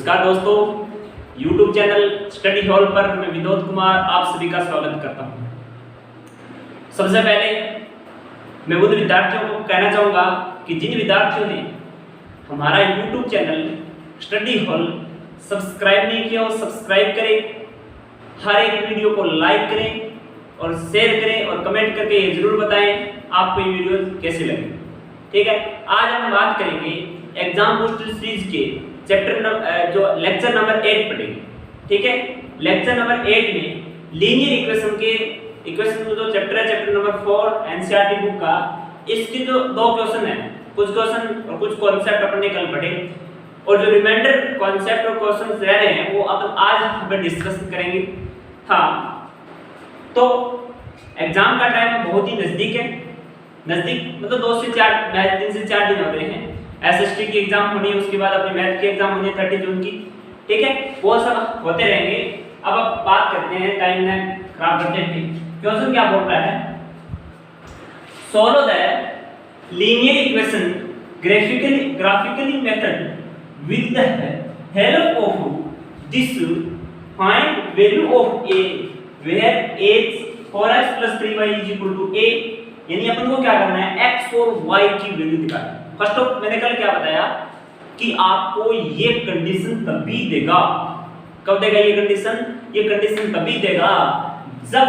नमस्कार दोस्तों, YouTube channel study hall पर मैं विनोद कुमार आप सभी का स्वागत करता हूं। सबसे पहले मैं उन विद्यार्थियों को कहना चाहूँगा कि जिन विद्यार्थियों ने हमारा YouTube channel study hall subscribe नहीं किया हो सब्सक्राइब करें, हर एक वीडियो को लाइक करें और शेयर करें और कमेंट करके ये जरूर बताएं आपको ये वीडियो कैसे लगे। ठीक है, आज हम बात करेंगे एग्जाम बूस्टर सीरीज के चैप्टर जो लेक्चर नंबर 8 पढ़ेंगे। ठीक है, लेक्चर नंबर 8 में लीनियर इक्वेशन जो चैप्टर है चैप्टर नंबर 4 एनसीईआरटी बुक का, इसके जो दो क्वेश्चन है, कुछ क्वेश्चन और कुछ कॉन्सेप्ट अपन ने कल पढ़े और जो रिमाइंडर कॉन्सेप्ट और क्वेश्चंस रह रहे हैं वो अपन आज हम डिस्कस करेंगे। हाँ, तो एग्जाम का टाइम बहुत ही नजदीक है, मतलब 2 से 4 दिन हो रहे हैं। एसएसटी की एग्जाम होनी है, उसके बाद अपनी मैथ की एग्जाम होनी है 30 जून की। ठीक है, वो सब होते रहेंगे। अब बात करते हैं, टाइम ना खराब करते हैं। क्वेश्चन क्या बोल रहा है? Solve the linear equation graphically method with the help of this find value of a where h 4x + 3y = a। यानी अपन को क्या करना है, x और y की वैल्यू निकालना है। फर्स्ट ऑफ मैंने कल क्या बताया कि आपको ये कंडीशन तभी देगा, कब देगा ये कंडीशन तभी देगा जब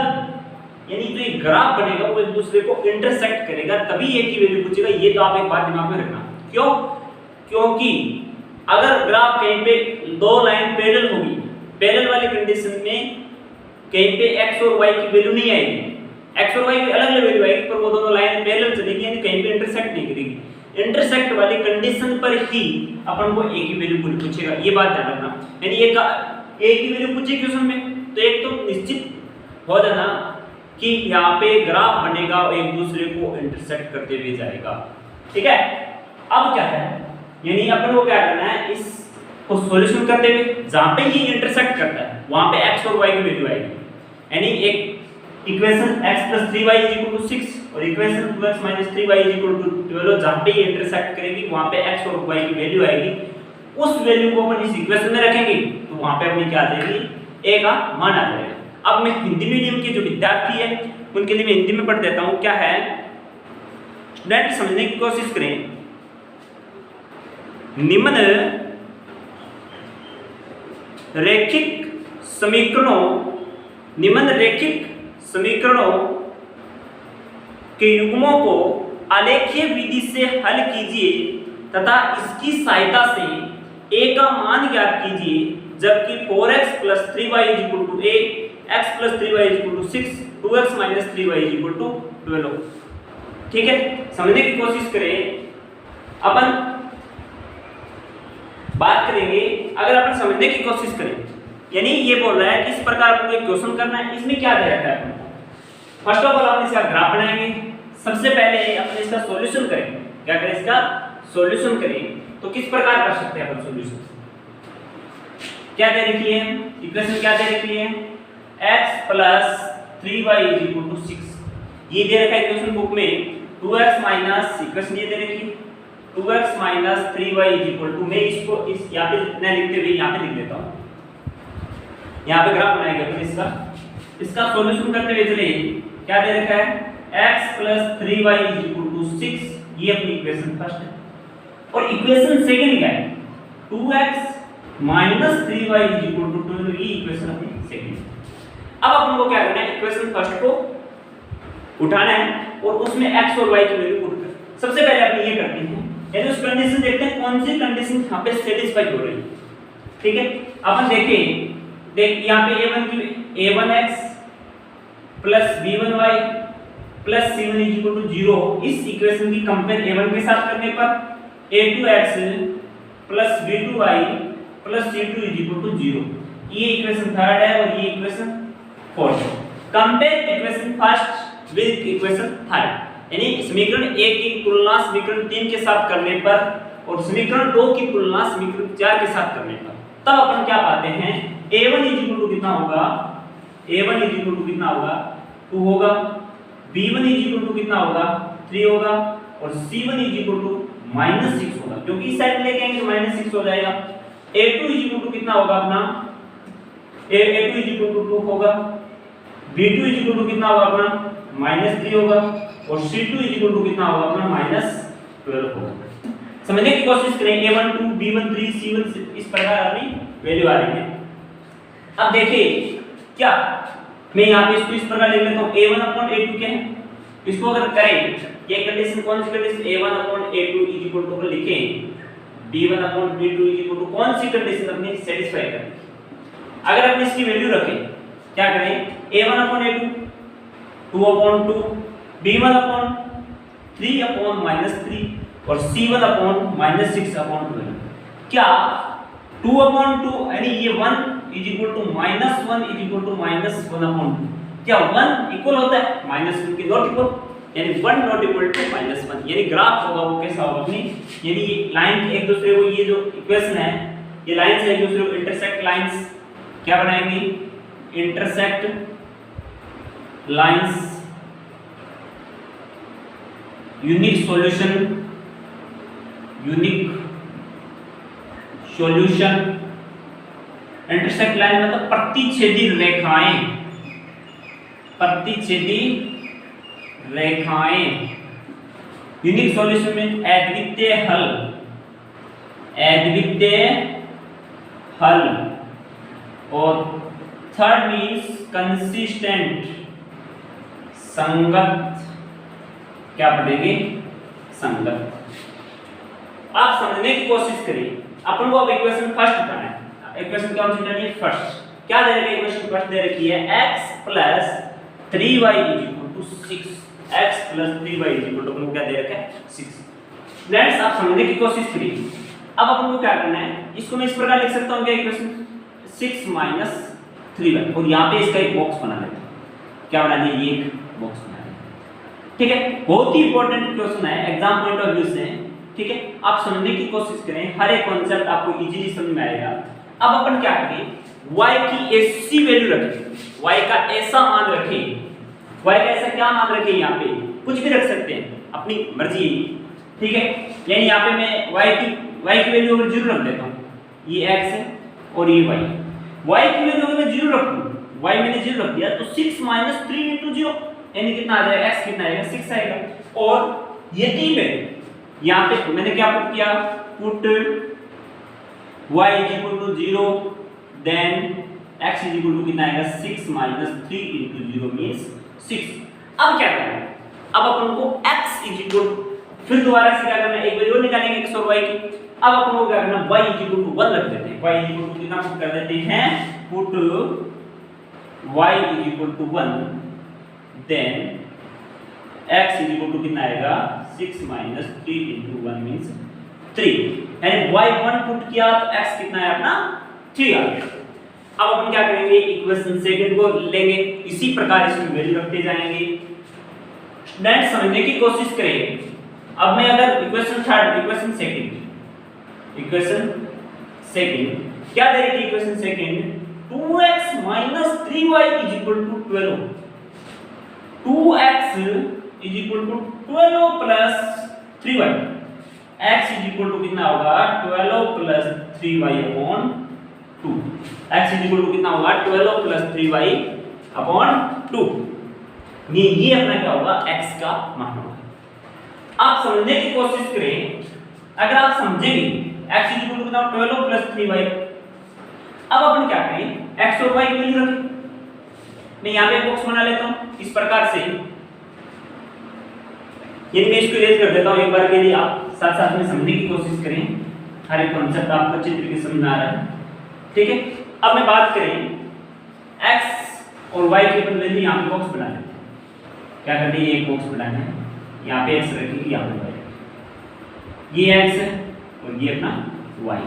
यानी जो ये ग्राफ बनेगा वो एक दूसरे को इंटरसेक्ट करेगा, तभी ये की वैल्यू पूछेगा। ये तो आप एक बात दिमाग में रखना। क्यों? क्योंकि अगर ग्राफ कहीं पे दो लाइन पैरेलल होगी, पैरेलल वाली कंडीशन में कहीं पे x और y की वैल्यू नहीं आएगी, x और y की अलग-अलग वैल्यू आएगी, पर वो दोनों लाइन पैरेलल चलेगी यानी कहीं पे इंटरसेक्ट नहीं करेगी। इंटरसेक्ट वाली कंडीशन पर ही अपन को a की वैल्यू पूछेगा, ये बात ध्यान रखना। यानी a की वैल्यू पूछे क्वेश्चन में तो एक तो निश्चित हो जाना कि यहाँ पे ग्राफ बनेगा और एक दूसरे को इंटरसेक्ट करते हुए जाएगा। ठीक है, अब क्या है, यानी अपन को क्या करना है, इसको सॉल्यूशन करते हुए जहाँ पे ये इंटरसेक्ट करता है वहाँ पे x और y की वैल्यू आएगी। यानी एक इक्वेशन x + 3y = 6 और इक्वेशन 2x - 3y = 12 जहां पे ये इंटरसेक्ट करेगी वहां पे x और y की वैल्यू आएगी। उस वैल्यू को अपन इस इक्वेशन में रखेंगे तो वहां पे अपनी क्या आ जाएगी, a का मान आ जाएगा। अब मैं हिंदी मीडियम के जो विद्यार्थी है उनके लिए मैं हिंदी में पढ़ देता हूं। क्या है, स्टूडेंट समझने की कोशिश करें। निम्न रैखिक समीकरणों के युग्मों को आलेखीय विधि से हल कीजिए तथा इसकी सहायता से a का मान ज्ञात कीजिए, जबकि 4x + 3y = a, x + 3y = 6, 2x - 3y = 12। ठीक है, समझने की कोशिश करें। अपन बात करेंगे, अगर अपन समझने की कोशिश करें, यानी ये बोल रहा है कि इस प्रकार अपन को एक क्वेश्चन करना है। इसमें क्या दे रखा है अपन को? फर्स्ट ऑफ ऑल अपन इसका ग्राफ बनाएंगे। सबसे पहले अपन इसका सॉल्यूशन करेंगे। क्या करें, इसका सॉल्यूशन करें। तो किस प्रकार कर सकते हैं अपन सॉल्यूशन? क्या दे रखी है इक्वेशन, क्या दे रखी है, x + 3y = 6 ये दे रखा है इक्वेशन बुक में। 2x - इक्वेशन ये दे रखी है 2x - 3y = मैं इसको इस यहां पे न लिखते हुए यहां पे लिख देता हूं। यहां पे ग्राफ बनाएंगे अपन इसका सॉल्यूशन करते हुए चलिए। क्या दे रखा है, x + 3y = 6 ये अपनी इक्वेशन फर्स्ट है। और इक्वेशन सेकंड क्या है, 2x - 3y = 12 ये इक्वेशन अपनी सेकंड। अब अपन को क्या करना है, इक्वेशन फर्स्ट को उठाना है और उसमें x और y की वैल्यू पुट कर। सबसे पहले अपन ये करते हैं, यानी उस कंडीशन देखते हैं कौन सी कंडीशन यहां पे सेटिस्फाई हो रही है। ठीक है, अपन देख यहां पे a1x + b1y + c1 = 0 इस इक्वेशन की कंपेयर a1 के साथ करने पर a2x + b2y + c2 = 0 ये इक्वेशन थर्ड है और ये इक्वेशन फोर्थ है। Compare equation first with equation third, यानी समीकरण 1 की तुलना समीकरण 3 के साथ करने पर और समीकरण 2 की तुलना समीकरण 4 के साथ करने पर तब अपन क्या पाते हैं, a1 = कितना होगा, a1 = कितना होगा, 2 होगा, b1 = कितना होगा, 3 होगा और c1 = -6 होगा, क्योंकि इस साइड लेके आएंगे -6 हो जाएगा। a2 इज इक्वल टू कितना होगा अपना, a2 इज इक्वल टू 2 होगा, b2 इज इक्वल टू कितना होगा अपना -3 होगा, और c2 इज इक्वल टू कितना होगा अपना -12 होगा। समझने की कोशिश करें, a1 2 b1 3 c1 इस प्रकार अपनी वैल्यू आ रही है। अब देखिए क्या मैं यहाँ पे इसको इस प्रकार लिख लेता हूँ, a1 अपॉन a2 क्या है, इसको अगर करें ये कंडीशन कौन सी condition, a1 upon a2 is equal to अगर लिखें b1 upon b2 is equal to कौन सी कंडीशन अपनी सेटिस्फाई करें। अगर अपने इसकी वैल्यू रखें क्या करें, a1 upon a2 2 upon 2, b1 upon 3 upon -3 और c1 अपॉन -6 अपॉन 12। क्या 2 अपॉन 2 यानी ये 1 is equal to -1 is equal to -1 upon 2, क्या 1 इक्वल होता है -1 के नॉट इक्वल, यानी 1 नॉट इक्वल टू -1, यानी ग्राफ होगा वो कैसा होगा अपनी, यानी लाइन एक दूसरे को, ये जो इक्वेशन है ये लाइन से एक दूसरे को इंटरसेक्ट लाइंस क्या बनाएंगी, intersect lines, unique solution intersect line मतलब प्रतिच्छेदी रेखाएं, प्रतिच्छेदी रेखाएं, यूनिक सॉल्यूशन में अद्वितीय हल, अद्वितीय हल, और थर्ड मींस कंसिस्टेंट, संगत, क्या पढ़ेंगे संगत। आप समझने की कोशिश करिए, अपन को अब इक्वेशन फर्स्ट उठाना है, इक्वेशन कौन सी लेनी है फर्स्ट, क्या दे रखी है इक्वेशन फर्स्ट दे रखी है x + 3y = 6, x + 3y = क्या दे रखा है 6। फ्रेंड्स आप समझने की कोशिश करिए, अब अपन को क्या करना है, इसको मैं इस प्रकार लिख सकता हूं क्या इक्वेशन 6 - 3y, और यहां पे इसका एक बॉक्स बना लेते हैं, क्या बना दिया ये एक बॉक्स बना दिया, ठीक है। बहुत ही इंपॉर्टेंट क्वेश्चन है एग्जाम पॉइंट ऑफ व्यू से, ठीक है। आप समझने की कोशिश करें, हर एक कांसेप्ट आपको इजीली समझ में आएगा। अब अपन क्या करें, y की ऐसी वैल्यू रखें, y का ऐसा मान रखें, y का ऐसा क्या मान रखें, यहाँ पे कुछ भी रख सकते हैं अपनी मर्जी है, ठीक है। यानी यहाँ पे मैं y की वैल्यू अगर 0 रख देता हूँ, ये x है और ये y की वैल्यू अगर मैं 0 रख दूँ, y मैंने 0 रख दिया तो 6 - 3 × 0 यानी कितना आ जाएगा, x कितना आएगा 6 आएगा। और यदि मैं यहाँ पे मैंने क्या पुट किया, पुट y = 0 देन x = कितना आएगा 6 - 3 × 0 मींस 6। अब क्या करना है, अब अपन को x फिर दोबारा से क्या करना है, एक वैल्यू निकालेंगे x और y की। अब अपन को क्या करना, y = 1 रख देते हैं, y = कितना पुट कर देते हैं, पुट y = 1 देन x = कितना आएगा 6 - 3 × 1 मींस 3, यानी y1 पुट किया तो x कितना है अपना 3 आ गया। अब अपन क्या करेंगे, इक्वेशन सेकंड को लेंगे, इसी प्रकार इसमें वैल्यू रखते जाएंगे। स्टूडेंट समझने की कोशिश करें, अब मैं अगर इक्वेशन थर्ड, इक्वेशन सेकंड क्या दे रही थी equation second, 2x - 3y = 12, 2x = 12 + 3y, x = कितना होगा 12 + 3y / 2, x = कितना होगा 12 + 3y / 2, ये अपना क्या होगा x का मान होगा। आप समझने की कोशिश करें, अगर आप समझेंगे x = कितना 12 + 3y, अब अपन क्या करें, x और y की वैल्यू रखें, मैं यहाँ पे बॉक्स बना लेता हूँ इस प्रकार से, यदि मैं इसको इरेज कर देता हूँ एक बार के लिए, आप साथ साथ में समझने की कोशिश करें, हर एक कांसेप्ट आपको अच्छी तरीके से समझ आ रहा है, ठीक है। अब मैं बात करें x और y की अपन वैल्यू यहाँ पे बॉक्स बना लेते हैं, क्या करते हैं, एक बॉक्स बनाना है, यहाँ पे x रखेंगे, यहाँ पे y, ये x है और ये अपना y।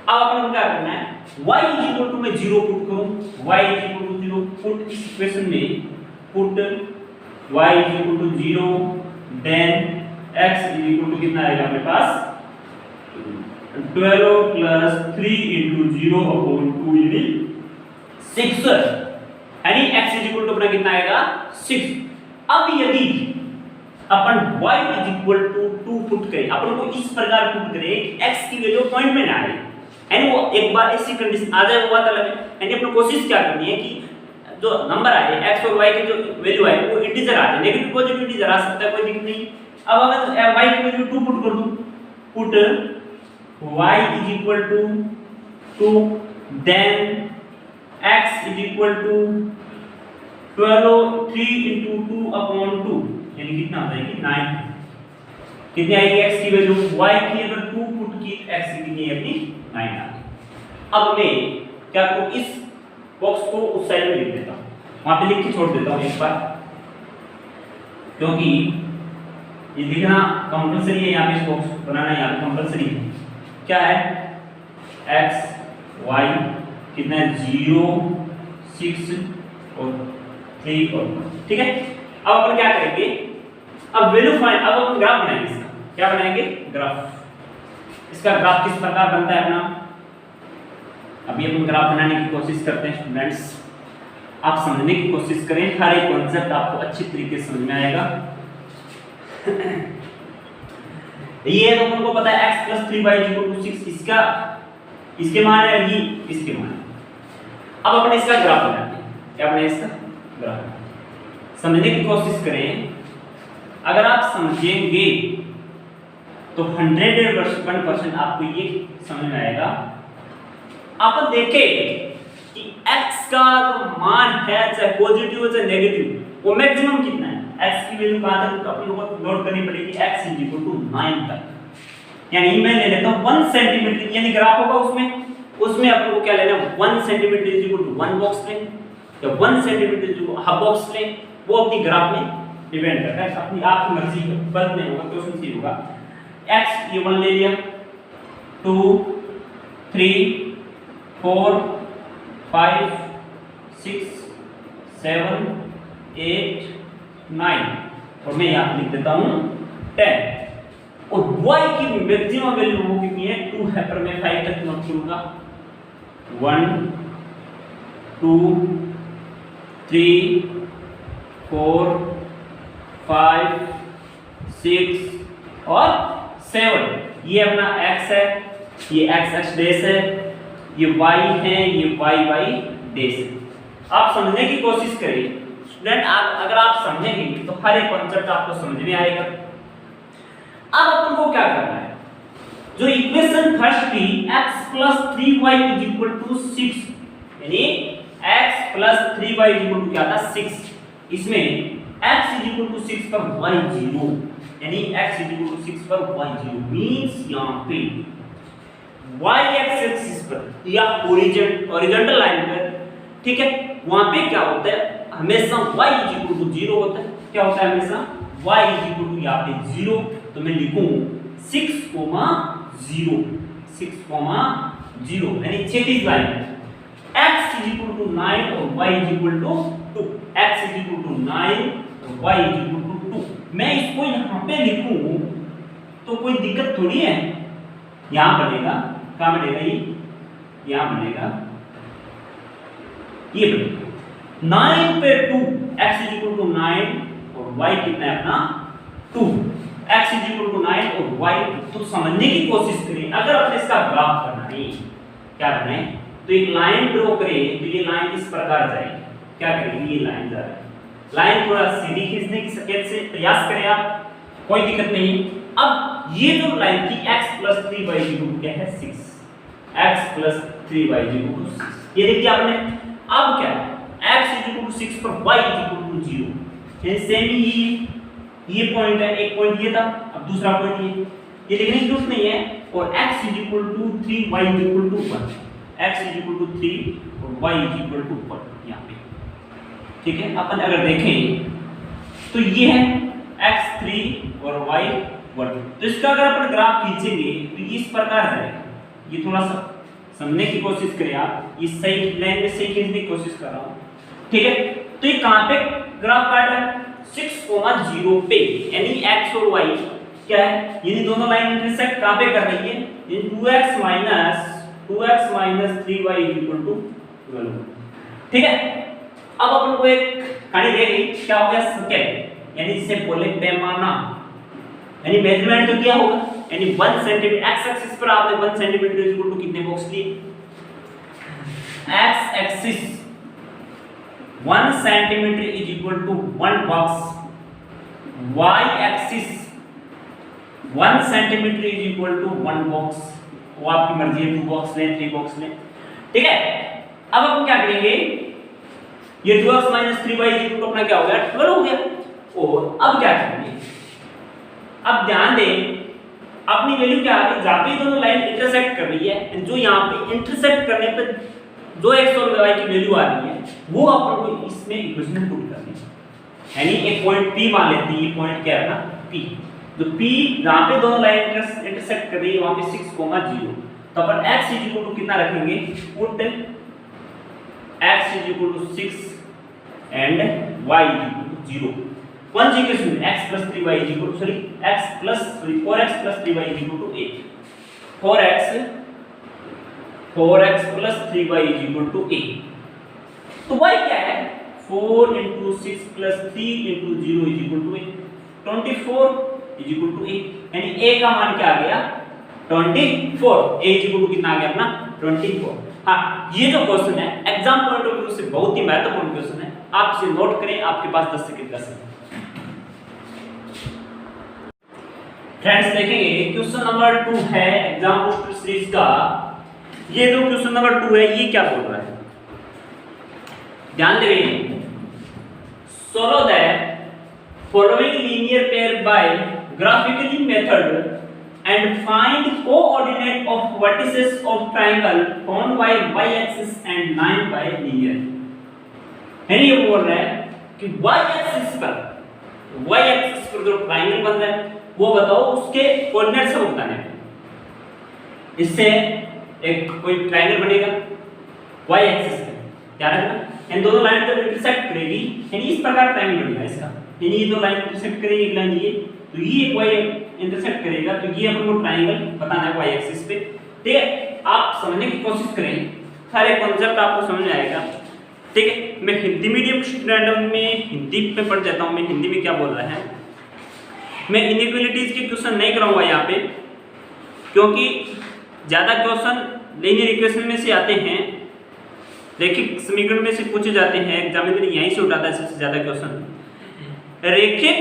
अब अपन क्या करना है, y = मैं 0 पुट करूं, y = 0 पुट इस इक्वेशन में, पुट y = 0 देन x = कितना आएगा मेरे पास 12 + 3 × 0 / 2 यानी 6, यानी x = अपना कितना आएगा 6। अब यदि अपन y = 2 पुट करें, अपन को इस प्रकार पुट करें x की वैल्यू पॉइंट में ना आए, यानी वो एक बार ऐसी कंडीशन आ जाए वो बात अलग है। यानी अपनी कोशिश क्या करनी है कि जो नंबर आए x और y की जो वैल्यू आए वो इंटीजर आ जाए, नेगेटिव पॉजिटिव इंटीजर आ सकता है, कोई दिक्कत नहीं। अब अगर y की वैल्यू 2 पुट कर दूं, put y is equal to 2 then x is equal to 3 into 2 upon 2 यानी कितना आ जाएगी 9। कितनी आएगी x की वैल्यू, y की अगर 2 पुट की x की कितनी अपनी 9 आ गई। अब मैं क्या करूं, इस बॉक्स को उस साइड में लिख देता हूं, वहां पे लिख के छोड़ देता हूं एक बार, क्योंकि ये लिखना कंपलसरी है, यहाँ पे इस बॉक्स बनाना यहाँ पे कंपलसरी है। क्या है x y कितना है 0 6 और 3 और 1, ठीक है। अब अपन क्या करेंगे, अब वैल्यू फाइंड, अब अपन ग्राफ बनाएंगे इसका, क्या बनाएंगे ग्राफ। इसका ग्राफ किस प्रकार बनता है अपना, अभी अपन ग्राफ बनाने की कोशिश करते हैं स्टूडेंट्स। आप समझने की कोशिश करें, हर एक कॉन्सेप्ट आपको अच्छी तरीके से समझ में आएगा। ये तो अपन को पता है x + 3y = 6, इसका इसके मान है, ये इसके मान है। अब अपन इसका ग्राफ बनाते हैं, क्या बनाए इसका ग्राफ। समझने की कोशिश करें, अगर आप समझेंगे तो 100% आपको ये समझ में आएगा। आप देखें कि x का जो मान है, चाहे पॉजिटिव हो चाहे नेगेटिव, वो मैक्सिमम कितना है, x की वैल्यू कहां तक अपन लोगों को नोट करनी पड़ेगी, x = 9 तक। यानी मैं ले लेता हूं 1 सेंटीमीटर, यानी ग्राफ होगा उसमें अपन को क्या लेना है 1 सेंटीमीटर = 1 बॉक्स लें या 1 सेंटीमीटर हाफ बॉक्स लें, वो अपनी ग्राफ में डिपेंड करता है, अपनी आपकी मर्जी का बंद नहीं होगा, क्वेश्चन सही होगा। x ये 1 ले लिया, 2 3 4 5 6 7 8 9 और मैं यहाँ लिख देता हूँ 10। और y की मैक्सिमम वैल्यू वो कितनी है 2 है, पर मैं 5 तक नोट करूंगा। 1 2 3 4 5 6 और 7। ये अपना x है, ये x डैश है, ये y है, ये y डैश है। आप समझने की कोशिश करें स्टूडेंट, अगर आप समझेंगे तो हर एक कॉन्सेप्ट आपको समझ में आएगा। अब अपन को क्या करना है, जो इक्वेशन फर्स्ट थी x + 3y = 6, यानी x + 3y = क्या था 6, इसमें x = 6 पर y 0, यानी x = 6 पर y 0 मींस यहां पे y एक्सिस पर या हॉरिजॉन्टल लाइन पर, ठीक है, वहां पे क्या होता है हमेशा y = 0 होता है। क्या होता है हमेशा y = यहां पे 0, तो मैं लिखूं 6, 0 यानी क्षैतिज लाइन x = 9 और y = 2, x = 9 और y = 2। मैं इसको यहां पे लिखूं तो कोई दिक्कत थोड़ी है, यहां बनेगा, कहां बनेगा, ये यहां बनेगा, ये बनेगा 9 पे 2, x = 9 और y कितना है अपना 2, x = 9 और y। तो समझने की कोशिश करें, अगर अपने इसका ग्राफ करना है, क्या करना है, तो एक लाइन ड्रॉ करें, तो ये लाइन इस प्रकार जाएगी। क्या करेंगे, ये लाइन जा रही है, लाइन थोड़ा सीधी खींचने की स्केच से प्रयास करें आप, कोई दिक्कत नहीं। अब ये जो लाइन थी x + 3y = क्या है 6, x + 3y = 6, ये देखिए आपने। अब क्या है x = 6 पर y = 0, यानी सेम ही ये पॉइंट है, एक पॉइंट ये था, अब दूसरा पॉइंट ये लिखने की जरूरत नहीं है। और x = 3 y = 1, x = 3 और y = 1 यहाँ पे, ठीक है। अपन अगर देखें तो ये है x3 और y1, तो इसका अगर अपन ग्राफ खींचेंगे तो ये इस प्रकार जाएगा। ये थोड़ा सा समझने की कोशिश करें आप, ये सही लाइन में सही खींचने की कोशिश कर रहा हूँ, ठीक है। तो ये कहां पे ग्राफ काट रहा है 6, 0 पे, यानी x और y क्या है, यानी दोनों लाइन इंटरसेक्ट कहां पे कर रही है, यानी 2x - 3y = 12, ठीक है। अब अपन को एक कहानी दे गई, क्या हो गया स्केल, यानी जिसे बोले पैमाना, यानी मेजरमेंट तो क्या होगा यानी 1 सेंटीमीटर एक्स एक्सिस पर आपने 1 सेंटीमीटर इज इक्वल टू कितने बॉक्स लिए? X axis 1 centimetre is equal to 1 box, y axis 1 centimetre is equal to 1 box. वो आपकी मर्जी है, 2 बॉक्स लें 3 बॉक्स लें, ठीक है। अब हम क्या करेंगे, ये 2x - 3y is equal to अपना क्या हो गया 12 हो गया। और अब क्या करेंगे, अब ध्यान दें अपनी वैल्यू क्या आ गई, जहां पे दोनों लाइन इंटरसेक्ट कर रही है, जो यहां पे इंटरसेक्ट करने पे जो x और y की वैल्यू आ रही है वो अपन को इसमें इक्वेशन में पुट करनी है। यानी एक पॉइंट P मान लेते हैं, ये पॉइंट क्या है ना P, जो P जहां पे दोनों लाइन इंटरसेक्ट कर रही है वहां पे 6, 0, तो अपन x इज इक्वल टू कितना रखेंगे, put x is equal to 6 and y is equal to 0। कौन सी equation, x + 3y is equal to 4x + 3y is equal to 8, 4x + 3y is equal to 8। तो y क्या है, 4 × 6 + 3 × 0 is equal to 8, 24 is equal to 8, यानी a का मान क्या आ गया 24, a इज इक्वल टू कितना आ गया अपना 24। हाँ, ये जो क्वेश्चन है एग्जाम पॉइंट ऑफ व्यू से बहुत ही महत्वपूर्ण क्वेश्चन है, आप इसे नोट करें, आपके पास 10 सेकंड का समय। फ्रेंड्स देखेंगे क्वेश्चन नंबर 2 है एग्जाम पोस्टर सीरीज का। ये जो क्वेश्चन नंबर 2 है ये क्या बोल रहा है, ध्यान देंगे, solve the following linear pair bye graphically method and find coordinate of vertices of triangle formed by y axis and line by linear। यानी ये बोल रहा है कि y axis पर जो ट्रायंगल बन रहा है वो बताओ उसके कोऑर्डिनेट्स को बताने हैं। इससे एक कोई ट्रायंगल बनेगा y एक्सिस पे, क्या रखना, इन दोनों लाइन जब इंटरसेक्ट करेगी यानी इस प्रकार ट्रायंगल बनेगा इसका, यानी ये दो लाइन इंटरसेक्ट करेगी, एक लाइन ये, तो ये एक y इंटरसेक्ट करेगा, तो ये अपन को ट्रायंगल बताना है y एक्सिस पे, ठीक है। आप समझने की कोशिश करें, सारे कॉन्सेप्ट आपको समझ में आएगा, ठीक है। मैं हिंदी मीडियम स्टूडेंट में हिंदी पे पढ़ जाता हूँ, मैं हिंदी में क्या बोल रहा है, मैं इनइक्वालिटीज के क्वेश्चन नहीं कराऊंगा यहाँ पे, क्योंकि ज़्यादा क्वेश्चन लीनियर इक्वेशन में से आते हैं, रैखिक समीकरण में से पूछे जाते हैं, एग्जामिनर यहीं से उठाता है सबसे ज़्यादा क्वेश्चन। रैखिक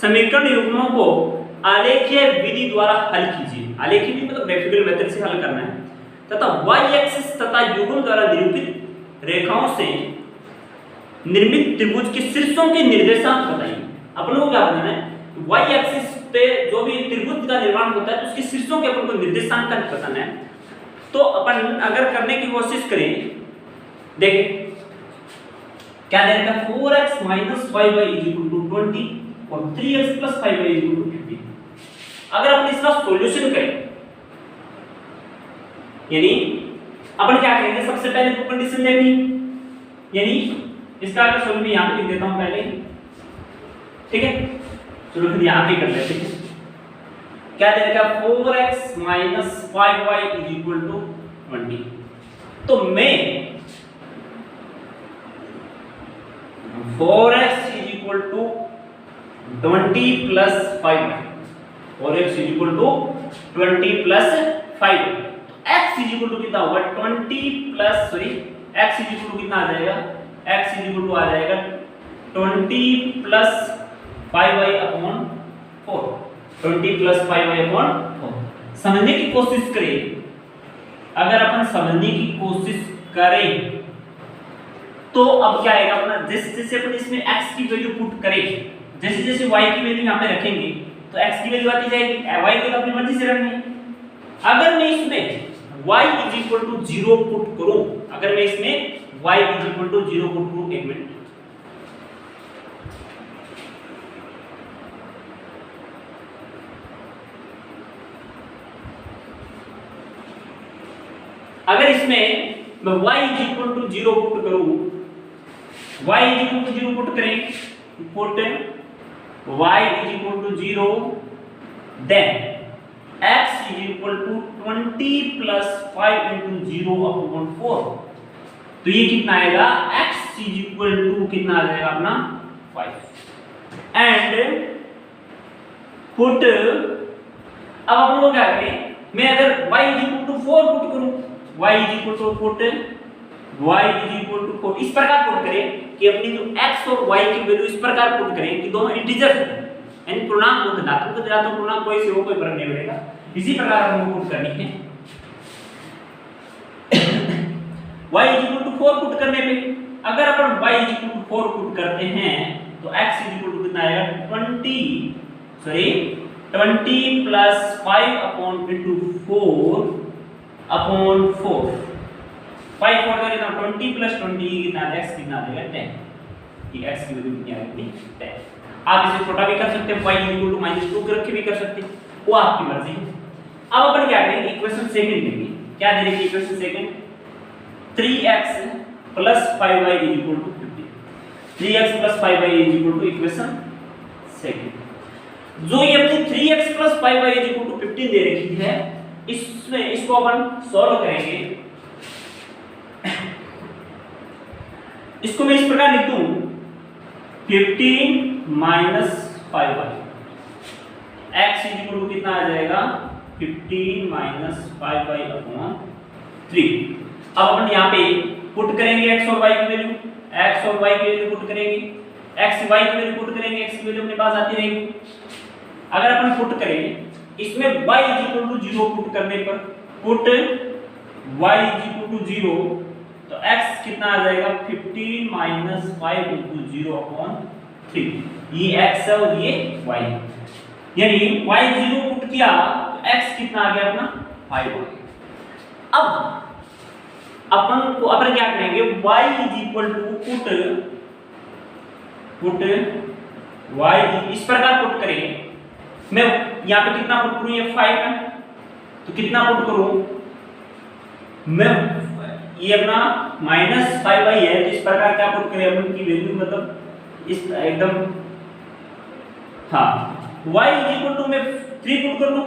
समीकरण युग्मों को आलेखीय विधि द्वारा हल कीजिए, आलेखीय विधि मतलब ग्राफिकल मेथड से हल करना है, तथा y एक्सिस तथा युग्म द्वारा निरूपित रेखाओं से निर्मित त्रिभुज के शीर्षों के निर्देशांक बताइए। अपन को क्या बताना है, y एक्सिस पे जो भी त्रिभुज का निर्माण होता है तो उसके शीर्षों के अपन को निर्देशांक बताना है। तो अपन अगर करने की कोशिश करें, देखिए क्या देगा, 4x - 5y = 20 और 3x + 5y = 15। अगर अपन इसका सॉल्यूशन करें, यानी अपन क्या करेंगे, सबसे पहले तो कंडीशन लेनी, यानी इसका अगर सॉल्यूशन यहां पे लिख देता हूं पहले, ठीक है, चलो फिर यहां पे कर लेते हैं। क्या देगा, 4x - 5y = 20। तो मैं 4x = 20 + 5y, 4x = 20 + 5, x कितना होगा 20 प्लस सॉरी x कितना आ जाएगा, x आ जाएगा 20 + 5y/4, 20 + 5y/4। समझने की कोशिश करें, अगर अपन समझने की कोशिश करें तो अब क्या आएगा अपना, जैसे जैसे अपन इसमें x की वैल्यू पुट करें, जैसे जैसे y की वैल्यू यहाँ पे रखेंगे तो x की वैल्यू आती जाएगी, y की तो अपनी मर्जी से रखनी है। अगर मैं इसमें y = 0 पुट करूं, अगर मैं इसमें y = 0 पुट करूं, एक मिनट, अगर इसमें मैं y = 0 पुट करूं, y = 0 पुट करें, पुट y = 0, then x = 20 + 5 × 0/4। तो ये कितना आएगा, x = कितना आ जाएगा अपना 5, एंड पुट अब अपन को क्या करें, मैं अगर y is equal to 4 put करूं, y is equal to put y is equal to 4 इस प्रकार पुट करें कि अपनी जो x और y की वैल्यू इस प्रकार पुट करें कि दोनों इंटीजर हो, यानी पूर्णांक हो, धनात्मक ऋणात्मक पूर्णांक कोई से हो, कोई फर्क नहीं पड़ेगा। इसी प्रकार हमको पुट करनी है y is equal to 4 put करने पे अगर अपन y is equal to 4 put करते हैं तो x इज इक्वल टू कितना आएगा 20 प्लस 5 अपॉन इनटू 4 अपॉन 4 5 4 का कितना 20 प्लस 20 कितना x कितना आ जाएगा 10, ये x की वैल्यू कितनी आ जाएगी 10। आप इसे छोटा भी कर सकते हैं, y इक्वल टू -2 के रख के भी कर सकते हैं, वो आपकी मर्जी है। अब अपन क्या करेंगे, इक्वेशन सेकंड लेंगे। क्या दे रखी है equation second, 3x plus 5y is equal to 15, 3x plus 5y is equal to equation second. जो ये अपनी 3x plus 5y is equal to 15 दे रखी है, इसमें इसको अपन सॉल्व करेंगे। इसको मैं इस प्रकार लिख दूं 15 minus 5y, x is equal to कितना आ जाएगा 15 माइनस 5y अपॉन 3। अब अपन यहाँ पे पुट करेंगे x और y की वैल्यू, x और y की वैल्यू पुट करेंगे, x y की वैल्यू पुट करेंगे, x की वैल्यू अपने पास आती रहेगी। अगर अपन पुट करें इसमें y is equal to 0 put करने पर, put y is equal to 0 तो x कितना आ जाएगा 15 माइनस 5 इनटू 0 अपॉन 3, ये x है और ये y है, यानी y 0 पुट किया तो x कितना आ गया अपना 5 हो गया। अब अपन क्या करेंगे y is equal to put y इस प्रकार पुट करें, मैं यहाँ पे कितना पुट करूं, ये 5 है तो कितना पुट करूं मैं, ये अपना -5y है तो इस प्रकार क्या पुट करें अपन की वैल्यू, मतलब इस एकदम हाँ y इज इक्वल टू मैं 3 पुट कर लूं,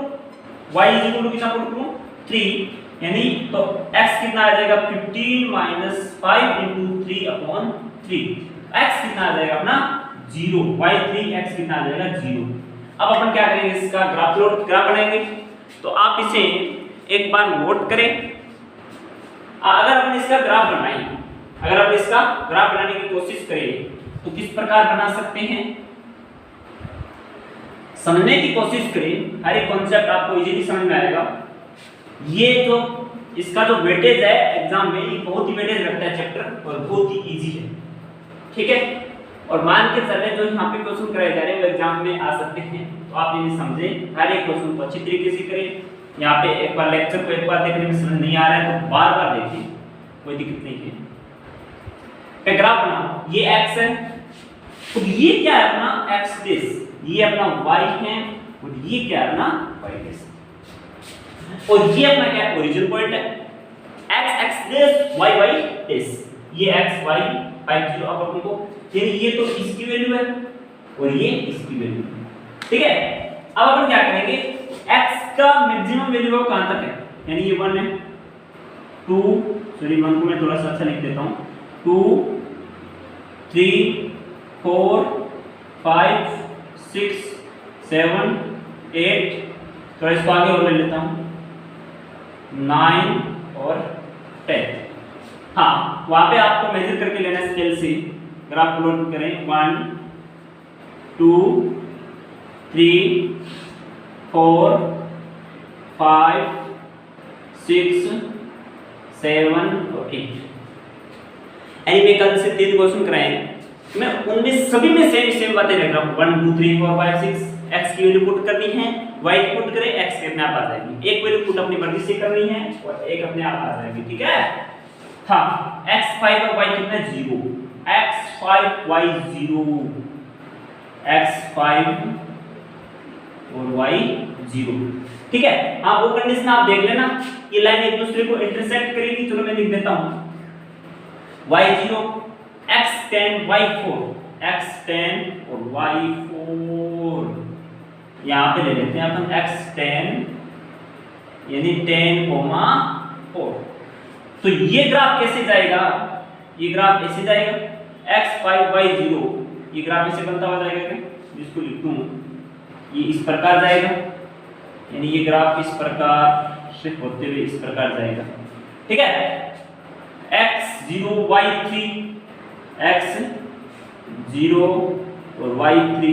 y इज इक्वल टू कितना पुट करूं 3, यानी तो x कितना आ जाएगा 15 माइनस 5 इनटू 3 अपॉन 3, x कितना आ जाएगा अपना 0, y3 x कितना आ जाएगा 0। अब अपन क्या करेंगे, इसका ग्राफ बनाएंगे। तो आप इसे एक बार नोट करें। अगर अपन इसका ग्राफ बनाएं, अगर अपन इसका ग्राफ बनाने की कोशिश करें तो किस प्रकार बना सकते हैं, समझने की कोशिश करें, हर एक कॉन्सेप्ट आपको इजीली समझ में आएगा। ये जो इसका जो वेटेज है एग्जाम में, ये बहुत ही वेटेज रखता है चैप्टर और बहुत ही इजी है, ठीक है। और मान के चले जो यहाँ पे क्वेश्चन कराए जा रहे हैं वो एग्जाम में आ सकते हैं, तो आप इन्हें समझे, हर एक क्वेश्चन को अच्छी तरीके से करें। यहाँ पे एक बार लेक्चर को एक बार देखने में समझ नहीं आ रहा है तो बार बार देखिए, कोई दिक्कत नहीं है। ग्राफ बनाओ, ये x है तो ये क्या है अपना x दिस, ये अपना y है और ये क्या है अपना y दिस, और ये अपना क्या ओरिजिन पॉइंट है, x दिस y दिस, ये x y 5 0 अब अपन को, यानी ये तो इसकी वैल्यू है और ये इसकी वैल्यू है, ठीक है। अब अपन क्या करेंगे, x का मैक्सिमम वैल्यू वो कहां तक है, यानी ये 1 है, 2 सॉरी 1 को मैं थोड़ा सा अच्छा लिख देता हूं, 2 3 4 5 6 7 8, थोड़ा इसको आगे और ले लेता हूं 9 और 10। हाँ वहां पे आपको मेजर करके लेना है स्केल से, ग्राफ प्लॉट करें 1 2 3 4 5 6 7 और 8, यानी मैं कल से 3 क्वेश्चन कराए, मैं उनमें सभी में सेम बातें रख रहा हूँ। 1 2 3 4 5 6 x की वैल्यू पुट करनी है, y की पुट करें, x के अपने आप आ जाएगी, एक वैल्यू पुट अपनी मर्जी से करनी है और एक अपने आप आ जाएगी, ठीक है। हाँ x 5 और y कितना 0, x 5 y 0, x 5 और y 0, ठीक है। हाँ वो कंडीशन आप देख लेना, ये लाइन एक दूसरे को इंटरसेक्ट करेगी। चलो मैं लिख देता हूँ y 0 x 10 y 4, x 10 और y 4, यहाँ पे ले लेते हैं अपन x 10 यानी 10, 4। तो ये ग्राफ कैसे जाएगा, ये ग्राफ ऐसे जाएगा x 5 y 0, ये ग्राफ ऐसे बनता हुआ जाएगा क्या, जिसको लिख दूं ये इस प्रकार जाएगा, यानी ये ग्राफ इस प्रकार से होते हुए इस प्रकार जाएगा, ठीक है। x0 y3, x0 और y3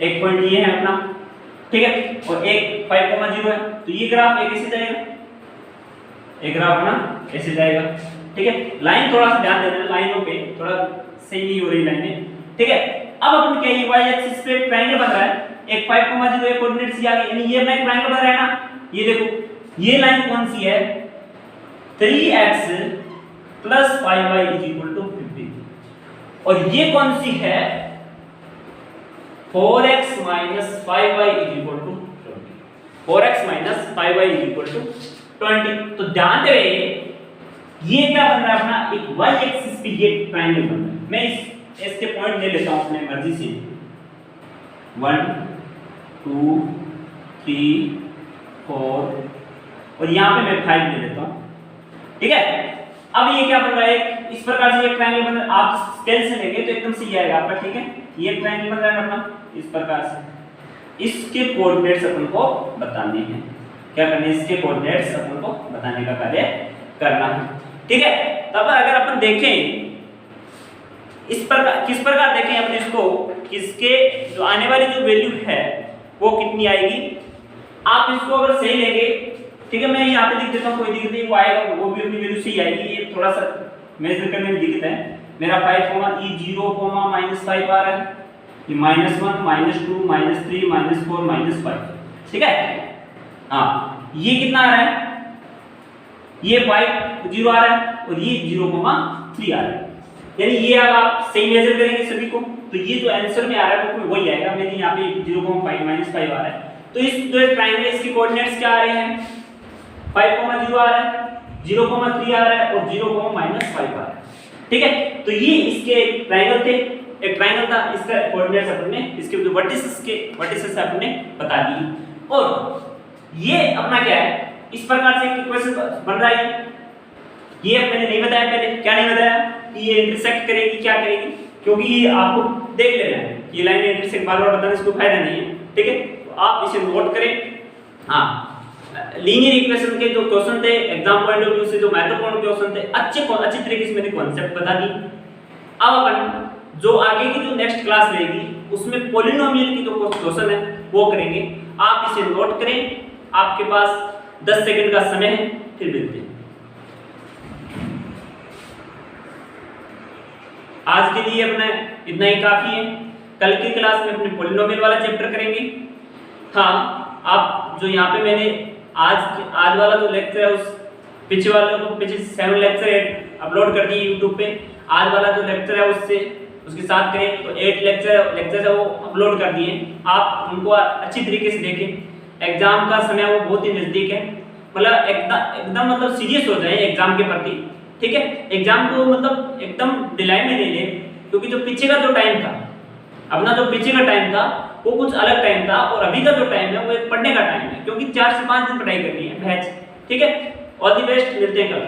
एक पॉइंट ये है अपना, ठीक है, और एक 5,0 है, तो ये ग्राफ एक ऐसे जाएगा, एक ग्राफ ना ऐसे जाएगा, ठीक है। लाइन थोड़ा सा ध्यान देना, लाइनों पे थोड़ा सही नहीं हो रही लाइनें, ठीक है। अब अपन क्या, ये y एक्सिस पे ट्रायंगल बन रहा है, एक 5,0 एक कोऑर्डिनेट सी आ गई, यानी ये अपना एक ट्रायंगल बन रहा है ना। ये देखो ये लाइन कौन सी है, 3x + 5y = 15, और ये कौन सी है, 4x - 5y = 20, 4x - 5y = 20। तो ध्यान दे, ये क्या बन रहा है अपना, एक y एक्सिस पे ये ट्रायंगल बन रहा है। मैं इसके पॉइंट ले लेता हूं अपने मर्जी से, 1 2 3 4 और यहां पे मैं 5 ले लेता हूं, ठीक है। अब ये क्या बन रहा है, इस प्रकार से एक ट्रायंगल बन रहा है। आप स्केल से लेंगे तो एकदम से ये आएगा आपका, ठीक है। ये ट्रायंगल बन रहा है अपना इस प्रकार से, इसके कोऑर्डिनेट्स अपन को बताने हैं, क्या करने हैं, इसके कोऑर्डिनेट्स अपन को बताने का कार्य करना है, ठीक है। तब अगर अपन देखें इस प्रकार, किस प्रकार देखें अपने इसको, किसके जो आने वाली जो वैल्यू है वो कितनी आएगी, आप इसको अगर सही लेंगे, ठीक है, मैं यहाँ पे लिख देता हूँ, कोई दिक्कत नहीं, वो आएगा, वो भी अपनी वैल्यू सही आएगी। ये थोड़ा सा मेजर करने में दिक्कत है, मेरा 5 0 -5 आ रहा है, ये -1 -2 -3 -4 -5, ठीक है। हाँ, ये कितना आ रहा है, ये 5 0 आ रहा है और ये 0,3 आ रहा है, यानी ये अगर आप सही मेजर करेंगे सभी को तो ये जो आंसर में आ रहा है वो वही आएगा। मैंने यहाँ पे 0,5 -5 आ रहा है, तो इस जो ट्रायंगल इसके कोऑर्डिनेट्स क्या आ रहे हैं, 5,0 आ रहा है, 0,3 आ रहा है और 0,5 आ रहा है, ठीक है। तो ये इसके ट्रायंगल थे, एक ट्रायंगल था, इसका कोऑर्डिनेट्स अपन ने इसके जो वर्टिसेस अपन ने बता दी। और ये अपना क्या है, इस प्रकार से एक इक्वेशन बन रहा है। ये मैंने नहीं बताया पहले, क्या नहीं बताया कि ये इंटरसेक्ट करेगी, क्या करेगी, क्योंकि ये आपको देख लेना है, ये लाइन इंटरसेक्ट बार-बार बताने से कोई फायदा नहीं है, ठीक है। तो आप इसे नोट करें। हाँ, लीनियर इक्वेशन के जो क्वेश्चन थे एग्जाम पॉइंट ऑफ व्यू से, जो महत्वपूर्ण क्वेश्चन थे, अच्छी तरीके से मैंने कॉन्सेप्ट बता दी। अब अपन जो आगे की जो नेक्स्ट क्लास रहेगी उसमें पॉलिनोमियल की जो क्वेश्चन है वो करेंगे। आप इसे नोट करें, आपके पास 10 सेकंड का समय है, फिर मिलते हैं। आज के लिए अपना इतना ही काफी है, कल की क्लास में अपने पॉलिनोमियल वाला चैप्टर करेंगे। हाँ, आप जो यहाँ पे मैंने आज वाला जो लेक्चर है उस पीछे वाले को पीछे 7 लेक्चर अपलोड कर दिए YouTube पे, आज वाला जो लेक्चर है उसके साथ करें तो 8 लेक्चर है वो अपलोड कर दिए। आप उनको अच्छी तरीके से देखें, एग्जाम का समय वो बहुत ही नजदीक है, मतलब एकदम मतलब सीरियस हो जाए एग्जाम के प्रति, ठीक है। एग्जाम को मतलब एकदम डिलाई में ले ले, क्योंकि जो पीछे का जो टाइम था, अपना जो पीछे का टाइम था वो कुछ अलग टाइम था, और अभी का जो टाइम है वो एक पढ़ने का टाइम है, क्योंकि 4 से 5 दिन पढ़ाई करनी है बैच, ठीक है। ऑल द बेस्ट, मिलते हैं कल।